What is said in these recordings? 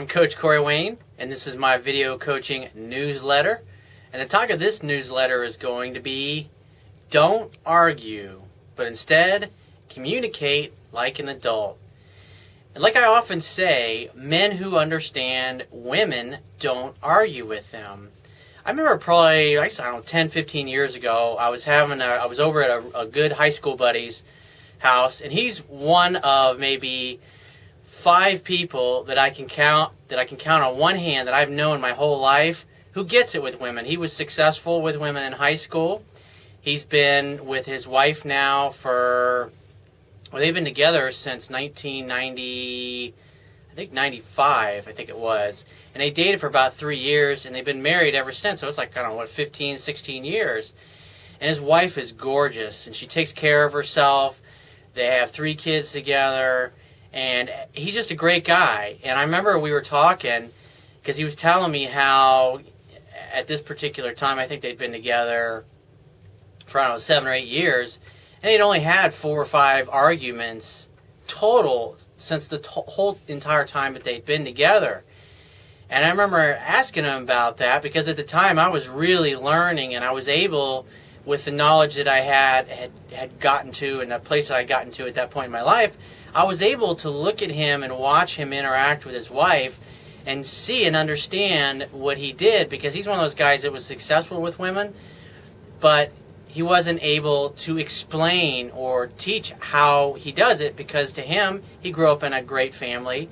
I'm Coach Corey Wayne, and this is my video coaching newsletter. And the talk of this newsletter is going to be, don't argue, but instead communicate like an adult. And like I often say, men who understand women don't argue with them. I remember probably, 10, 15 years ago, I was over at a good high school buddy's house, and he's one of maybe 5 people that I can count on one hand that I've known my whole life who gets it with women. He was successful with women in high school. He's been with his wife now they've been together since 1990, I think 95, I think it was. And they dated for about 3 years, and they've been married ever since. So it's 15, 16 years. And his wife is gorgeous, and she takes care of herself. They have 3 kids together. And he's just a great guy. And I remember we were talking because he was telling me how at this particular time, I think they'd been together for, 7 or 8 years. And they'd only had 4 or 5 arguments total since the whole entire time that they'd been together. And I remember asking him about that because at the time I was really learning, and I was able, with the knowledge that I had gotten to and the place that I'd gotten to at that point in my life, I was able to look at him and watch him interact with his wife and see and understand what he did, because he's one of those guys that was successful with women, but he wasn't able to explain or teach how he does it, because to him, he grew up in a great family,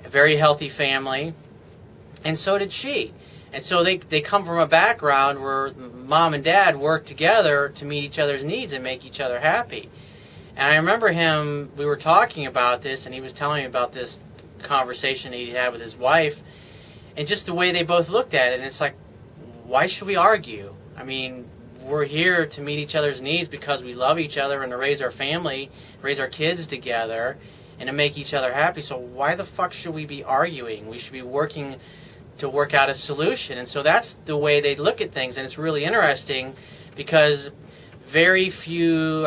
a very healthy family, and so did she. And so they come from a background where mom and dad work together to meet each other's needs and make each other happy. And I remember we were talking about this, and he was telling me about this conversation he had with his wife, and just the way they both looked at it. And it's like, why should we argue? I mean, we're here to meet each other's needs because we love each other and to raise our family, raise our kids together, and to make each other happy. So why the fuck should we be arguing? We should be working to work out a solution. And so that's the way they look at things. And it's really interesting because very few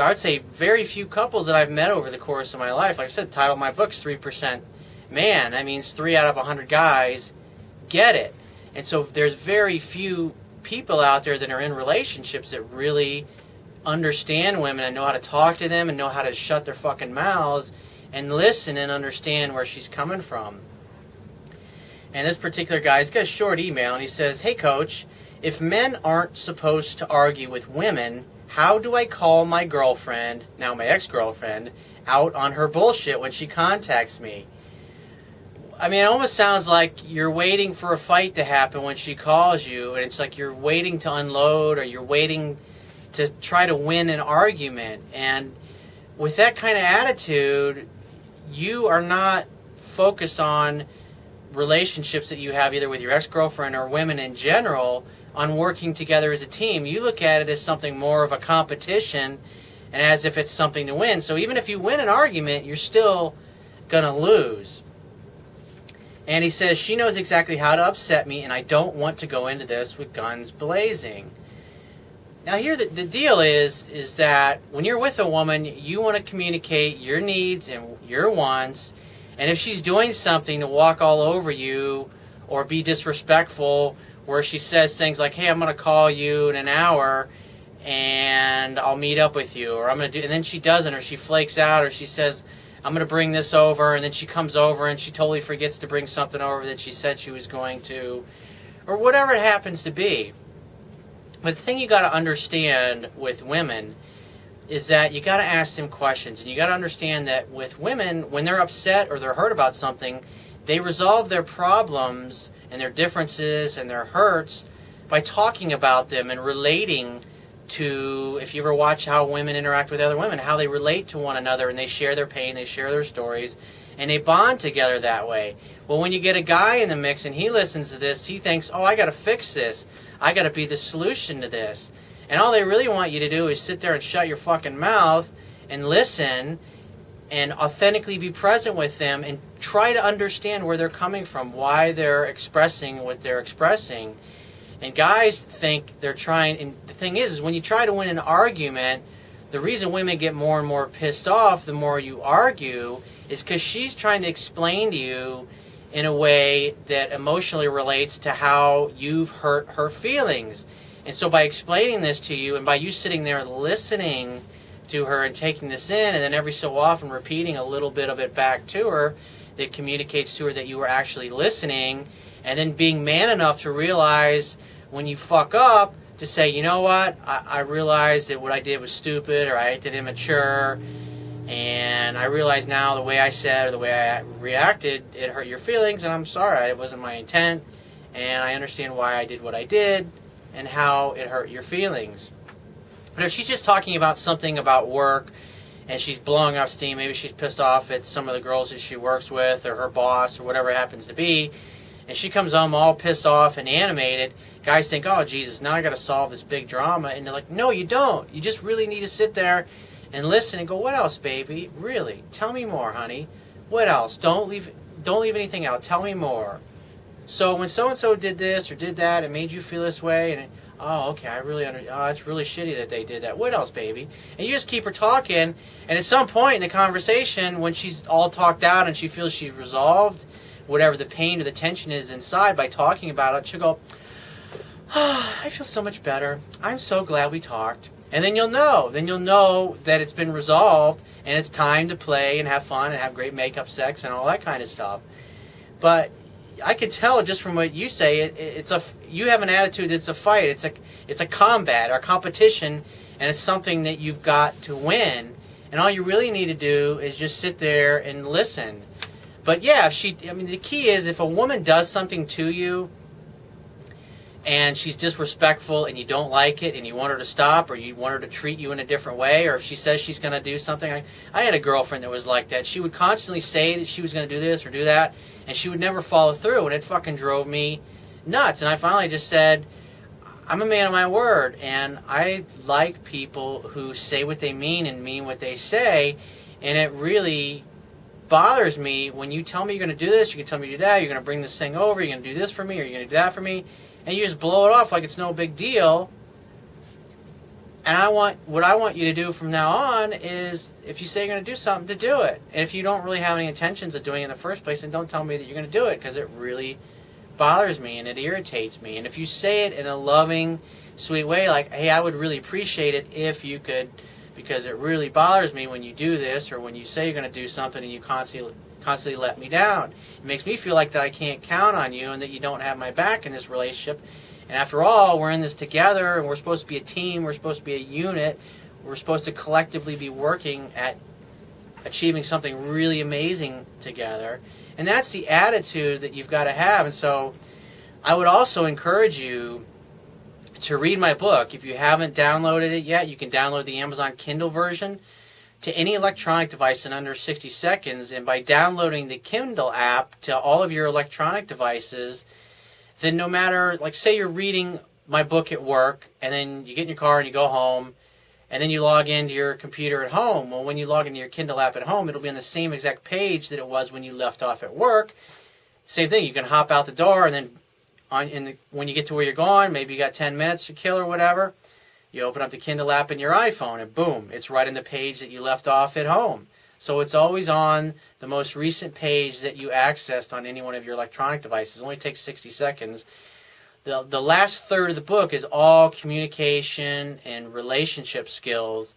couples that I've met over the course of my life, like I said, the title of my book is 3% Man. That means 3 out of 100 guys get it. And so there's very few people out there that are in relationships that really understand women and know how to talk to them and know how to shut their fucking mouths and listen and understand where she's coming from. And this particular guy, he's got a short email, and he says, "Hey, Coach, if men aren't supposed to argue with women, how do I call my girlfriend, now my ex-girlfriend, out on her bullshit when she contacts me?" I mean, it almost sounds like you're waiting for a fight to happen when she calls you, and it's like you're waiting to unload, or you're waiting to try to win an argument. And with that kind of attitude, you are not focused on relationships that you have either with your ex-girlfriend or women in general on working together as a team. You look at it as something more of a competition and as if it's something to win. So even if you win an argument, you're still going to lose. And he says, "She knows exactly how to upset me, and I don't want to go into this with guns blazing." Now here the deal is that when you're with a woman, you want to communicate your needs and your wants. And if she's doing something to walk all over you or be disrespectful, where she says things like, "Hey, I'm going to call you in an hour and I'll meet up with you," or "I'm going to do," and then she doesn't, or she flakes out, or she says, "I'm going to bring this over," and then she comes over and she totally forgets to bring something over that she said she was going to, or whatever it happens to be. But the thing you got to understand with women is that you got to ask them questions, and you got to understand that with women, when they're upset or they're hurt about something, they resolve their problems and their differences and their hurts by talking about them and relating to, if you ever watch how women interact with other women, how they relate to one another, and they share their pain, they share their stories, and they bond together that way. Well, when you get a guy in the mix and he listens to this, he thinks, "Oh, I got to fix this. I got to be the solution to this." And all they really want you to do is sit there and shut your fucking mouth and listen and authentically be present with them and try to understand where they're coming from, why they're expressing what they're expressing. And guys think they're trying, and the thing is when you try to win an argument, the reason women get more and more pissed off the more you argue is because she's trying to explain to you in a way that emotionally relates to how you've hurt her feelings. And so by explaining this to you, and by you sitting there listening to her and taking this in, and then every so often repeating a little bit of it back to her, that communicates to her that you were actually listening, and then being man enough to realize when you fuck up, to say, you know what, I realized that what I did was stupid, or I acted immature, and I realize now the way I said or the way I reacted, it hurt your feelings, and I'm sorry, it wasn't my intent, and I understand why I did what I did, and how it hurt your feelings. But if she's just talking about something about work, and she's blowing off steam, maybe she's pissed off at some of the girls that she works with, or her boss, or whatever it happens to be, and she comes home all pissed off and animated, guys think, oh, Jesus, now I got to solve this big drama. And they're like, no, you don't. You just really need to sit there and listen and go, what else, baby? Really? Tell me more, honey. What else? Don't leave anything out. Tell me more. So when so-and-so did this or did that, it made you feel this way, and oh, okay, I really it's really shitty that they did that. What else, baby? And you just keep her talking, and at some point in the conversation, when she's all talked out and she feels she's resolved whatever the pain or the tension is inside by talking about it, she'll go, oh, I feel so much better. I'm so glad we talked. And then you'll know. Then you'll know that it's been resolved, and it's time to play and have fun and have great makeup sex and all that kind of stuff. But I could tell just from what you say, you have an attitude. It's a fight. It's a combat or competition, and it's something that you've got to win. And all you really need to do is just sit there and listen. But yeah, the key is if a woman does something to you, and she's disrespectful, and you don't like it, and you want her to stop, or you want her to treat you in a different way, or if she says she's going to do something. I had a girlfriend that was like that. She would constantly say that she was going to do this or do that, and she would never follow through, and it fucking drove me nuts. And I finally just said, I'm a man of my word, and I like people who say what they mean and mean what they say, and it really bothers me when you tell me you're going to do this, you can tell me to do that, you're going to bring this thing over, you're going to do this for me, or you're going to do that for me, and you just blow it off like it's no big deal. And what I want you to do from now on is, if you say you're going to do something, to do it. And if you don't really have any intentions of doing it in the first place, then don't tell me that you're going to do it, because it really bothers me and it irritates me. And if you say it in a loving, sweet way, like, hey, I would really appreciate it if you could, because it really bothers me when you do this, or when you say you're going to do something and you constantly let me down. It makes me feel like that I can't count on you and that you don't have my back in this relationship. And after all, we're in this together, and we're supposed to be a team, we're supposed to be a unit, we're supposed to collectively be working at achieving something really amazing together. And that's the attitude that you've got to have. And so I would also encourage you to read my book. If you haven't downloaded it yet, you can download the Amazon Kindle version to any electronic device in under 60 seconds. And by downloading the Kindle app to all of your electronic devices, then no matter, like, say you're reading my book at work, and then you get in your car and you go home, and then you log into your computer at home. Well, when you log into your Kindle app at home, it'll be on the same exact page that it was when you left off at work. Same thing, you can hop out the door, and then when you get to where you're going, maybe you got 10 minutes to kill or whatever, you open up the Kindle app in your iPhone, and boom, it's right in the page that you left off at home. So it's always on the most recent page that you accessed on any one of your electronic devices. It only takes 60 seconds. The last third of the book is all communication and relationship skills.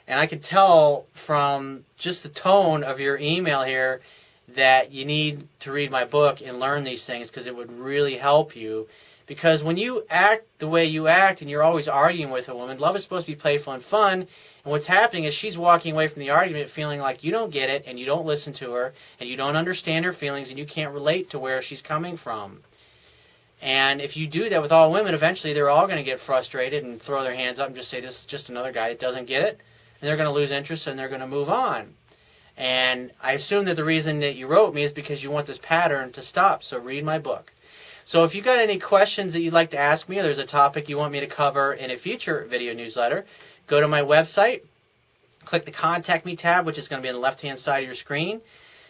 And I could tell from just the tone of your email here that you need to read my book and learn these things, because it would really help you. Because when you act the way you act and you're always arguing with a woman, love is supposed to be playful and fun. And what's happening is she's walking away from the argument feeling like you don't get it, and you don't listen to her, and you don't understand her feelings, and you can't relate to where she's coming from. And if you do that with all women, eventually they're all going to get frustrated and throw their hands up and just say, this is just another guy that doesn't get it. And they're going to lose interest, and they're going to move on. And I assume that the reason that you wrote me is because you want this pattern to stop. So read my book. So if you've got any questions that you'd like to ask me, or there's a topic you want me to cover in a future video newsletter, go to my website, click the Contact Me tab, which is going to be on the left-hand side of your screen.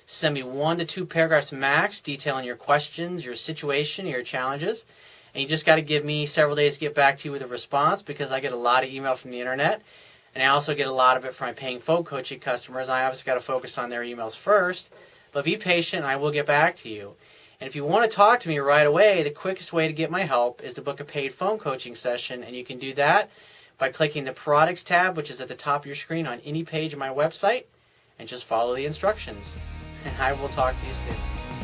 Send me 1 to 2 paragraphs max detailing your questions, your situation, your challenges. And you just got to give me several days to get back to you with a response, because I get a lot of email from the internet. And I also get a lot of it from my paying phone coaching customers. I obviously got to focus on their emails first. But be patient, and I will get back to you. And if you want to talk to me right away, the quickest way to get my help is to book a paid phone coaching session, and you can do that by clicking the Products tab, which is at the top of your screen on any page of my website, and just follow the instructions. And I will talk to you soon.